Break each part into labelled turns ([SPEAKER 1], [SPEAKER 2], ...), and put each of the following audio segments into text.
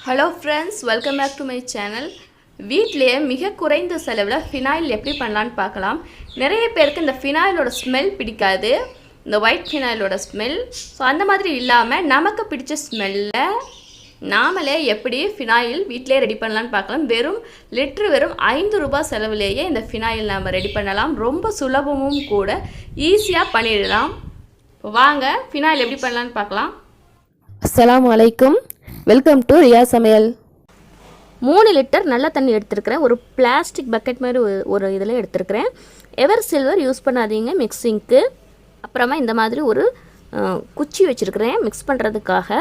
[SPEAKER 1] Hello friends, welcome back to my channel. வீட்லயே மிக குறைந்த செலவுல ஃபினாயில் எப்படி பண்ணலாம்னு பார்க்கலாம். நிறைய பேருக்கு இந்த ஃபினாயிலோட ஸ்மெல் பிடிக்காது. இந்த ஒயிட் ஃபினாயிலோட ஸ்மெல். சோ அந்த மாதிரி இல்லாம நமக்கு பிடிச்ச ஸ்மெல்ல நாமளே எப்படி ஃபினாயில் வீட்லயே ரெடி பண்ணலாம்னு பார்க்கலாம். லிட்டர் வெறும் 5 ரூபாய் செலவுலயே இந்த ஃபினாயில் நாம ரெடி பண்ணலாம். ரொம்ப சுலபமும் கூட, ஈஸியா பண்ணிடலாம். வாங்க ஃபினாயில் எப்படி பண்ணலாம்னு பார்க்கலாம்.
[SPEAKER 2] அஸ்ஸலாமு அலைக்கும். வெல்கம் டு ரியா சமையல்.
[SPEAKER 1] 3 லிட்டர் நல்ல தண்ணி எடுத்துருக்கிறேன். ஒரு பிளாஸ்டிக் பக்கெட் மாதிரி ஒரு இதில் எடுத்துருக்கிறேன். எவர் சில்வர் யூஸ் பண்ணாதீங்க மிக்சிங்க்கு. அப்புறமா இந்த மாதிரி ஒரு குச்சி வச்சுருக்கிறேன் மிக்ஸ் பண்ணுறதுக்காக.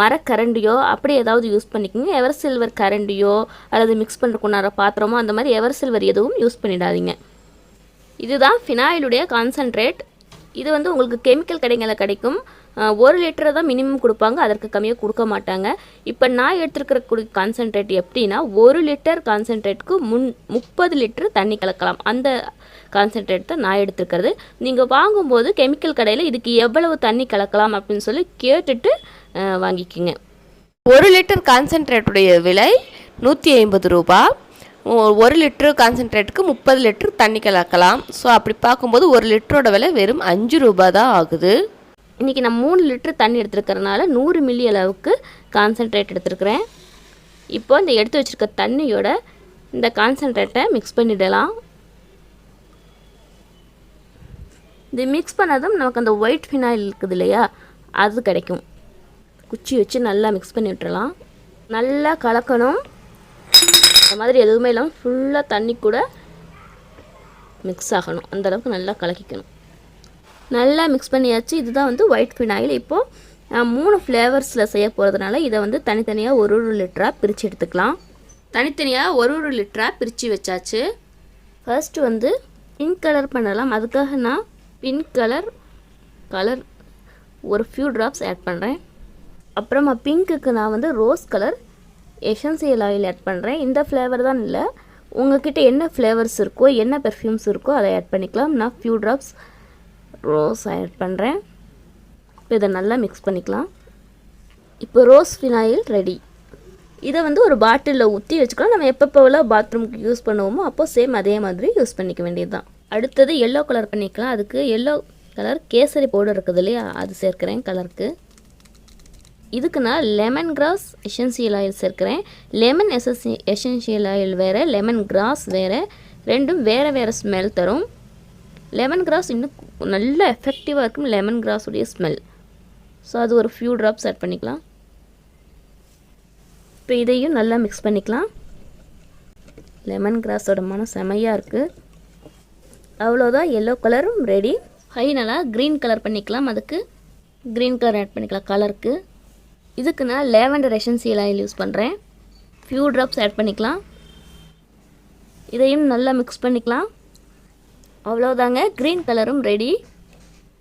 [SPEAKER 1] மரக்கரண்டியோ அப்படி ஏதாவது யூஸ் பண்ணிக்கோங்க. எவர் சில்வர் கரண்டியோ அல்லது மிக்ஸ் பண்ணுறக்குன்னார பாத்திரமோ அந்த மாதிரி எவர் சில்வர் எதுவும் யூஸ் பண்ணிடாதீங்க. இதுதான் ஃபினாயிலுடைய கான்சன்ட்ரேட். இது உங்களுக்கு கெமிக்கல் கடைகளில் கிடைக்கும். 1 லிட்டரை தான் மினிமம் கொடுப்பாங்க, அதற்கு கம்மியாக கொடுக்க மாட்டாங்க. இப்போ நான் எடுத்துருக்கிற கான்சன்ட்ரேட் எப்படின்னா 1 லிட்டர் கான்சன்ட்ரேட்டுக்கு 30 லிட்டர் தண்ணி கலக்கலாம். அந்த கான்சன்ட்ரேட் தான் நான் எடுத்துருக்கிறது. நீங்கள் வாங்கும்போது கெமிக்கல் கடையில் இதுக்கு எவ்வளவு தண்ணி கலக்கலாம் அப்படின்னு சொல்லி கேட்டுட்டு வாங்கிக்கோங்க.
[SPEAKER 2] 1 லிட்டர் கான்சன்ட்ரேட்டுடைய விலை 150 ரூபா. 1 லிட்டர் கான்சன்ட்ரேட்டுக்கு 30 லிட்டர் தண்ணி கலக்கலாம். ஸோ அப்படி பார்க்கும்போது 1 லிட்டரோட விலை வெறும் 5 ரூபா தான் ஆகுது.
[SPEAKER 1] இன்றைக்கி நான் 3 லிட்டர் தண்ணி எடுத்துருக்கிறதுனால 100 மில்லி அளவுக்கு கான்சன்ட்ரேட் எடுத்துருக்கிறேன். இப்போ இந்த எடுத்து வச்சுருக்க தண்ணியோட இந்த கான்சன்ட்ரேட்டை மிக்ஸ் பண்ணிடலாம். இது மிக்ஸ் பண்ணதும் நமக்கு அந்த ஒயிட் ஃபினாயில் இருக்குது இல்லையா, அது கிடைக்கும். குச்சி வச்சு நல்லா மிக்ஸ் பண்ணி விட்டுறலாம். நல்லா கலக்கணும். இந்த மாதிரி எதுவுமே இல்லாமல் ஃபுல்லாக தண்ணி கூட மிக்ஸ் ஆகணும். அந்தளவுக்கு நல்லா கலக்கிக்கணும். நல்லா மிக்ஸ் பண்ணியாச்சு. இதுதான் ஒயிட் ஃபினாயில். இப்போது நான் 3 ஃப்ளேவர்ஸில் செய்ய போகிறதுனால இதை தனித்தனியாக ஒரு லிட்டராக பிரித்து எடுத்துக்கலாம். தனித்தனியாக ஒரு லிட்டராக பிரித்து வச்சாச்சு. ஃபர்ஸ்ட்டு பிங்க் கலர் பண்ணலாம். அதுக்காக நான் பிங்க் கலர் ஒரு ஃபியூ ட்ராப்ஸ் ஆட் பண்ணுறேன். அப்புறமா பிங்க்குக்கு நான் rose colour essential oil add பண்ணுறேன். இந்த ஃப்ளேவர் தான் இல்லை, உங்கள்கிட்ட என்ன ஃப்ளேவர்ஸ் இருக்கோ என்ன பெர்ஃப்யூம்ஸ் இருக்கோ அதை ஆட் பண்ணிக்கலாம். நான் ஃபியூ ட்ராப்ஸ் ரோஸ் ஆட் பண்ணுறேன். இப்போ இதை நல்லா மிக்ஸ் பண்ணிக்கலாம். இப்போ ரோஸ் ஃபினாயில் ரெடி. இதை ஒரு பாட்டிலில் ஊற்றி வச்சுக்கலாம். நம்ம எப்பப்போலாம் பாத்ரூமுக்கு யூஸ் பண்ணுவோமோ அப்போது சேம் அதே மாதிரி யூஸ் பண்ணிக்க வேண்டியது தான். அடுத்தது எல்லோ கலர் பண்ணிக்கலாம். அதுக்கு எல்லோ கலர் கேசரி பவுடர் இருக்குது இல்லையா, அது சேர்க்குறேன் கலருக்கு. இதுக்கு நான் லெமன் கிராஸ் எசென்சியல் ஆயில் சேர்க்குறேன். லெமன் எசென்சியல் ஆயில் வேறு, லெமன் கிராஸ் வேறு, ரெண்டும் வேறு வேறு ஸ்மெல் தரும். லெமன் கிராஸ் இன்னும் நல்ல எஃபெக்டிவாக இருக்கும், லெமன் கிராஸுடைய ஸ்மெல். ஸோ அது ஒரு ஃபியூ ட்ராப்ஸ் ஆட் பண்ணிக்கலாம். இப்போ இதையும் நல்லா மிக்ஸ் பண்ணிக்கலாம். லெமன் கிராஸோட மனம் செமையாக இருக்குது. அவ்வளோதான், எல்லோ கலரும் ரெடி. ஃபைனலாக க்ரீன் கலர் பண்ணிக்கலாம். அதுக்கு க்ரீன் கலர் ஆட் பண்ணிக்கலாம் கலருக்கு. இதுக்கு நான் லேவெண்டர் எசென்சியல் ஆயில் யூஸ் பண்ணுறேன். ஃபியூ ட்ராப்ஸ் ஆட் பண்ணிக்கலாம். இதையும் நல்லா மிக்ஸ் பண்ணிக்கலாம். அவ்வளோதாங்க, க்ரீன் கலரும் ரெடி.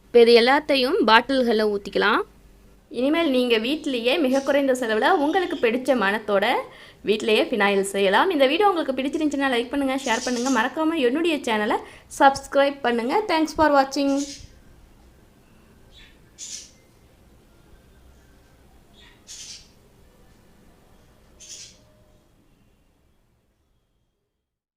[SPEAKER 1] இப்போ இது எல்லாத்தையும் பாட்டில்களில் ஊற்றிக்கலாம். இனிமேல் நீங்கள் வீட்டிலையே மிக குறைந்த செலவில் உங்களுக்கு பிடிச்ச மனத்தோட வீட்டிலையே ஃபினாயில் செய்யலாம். இந்த வீடியோ உங்களுக்கு பிடிச்சிருந்துச்சுன்னா லைக் பண்ணுங்கள், ஷேர் பண்ணுங்கள். மறக்காமல் என்னுடைய சேனலை சப்ஸ்கிரைப் பண்ணுங்கள். தேங்க்ஸ் ஃபார் வாட்சிங்.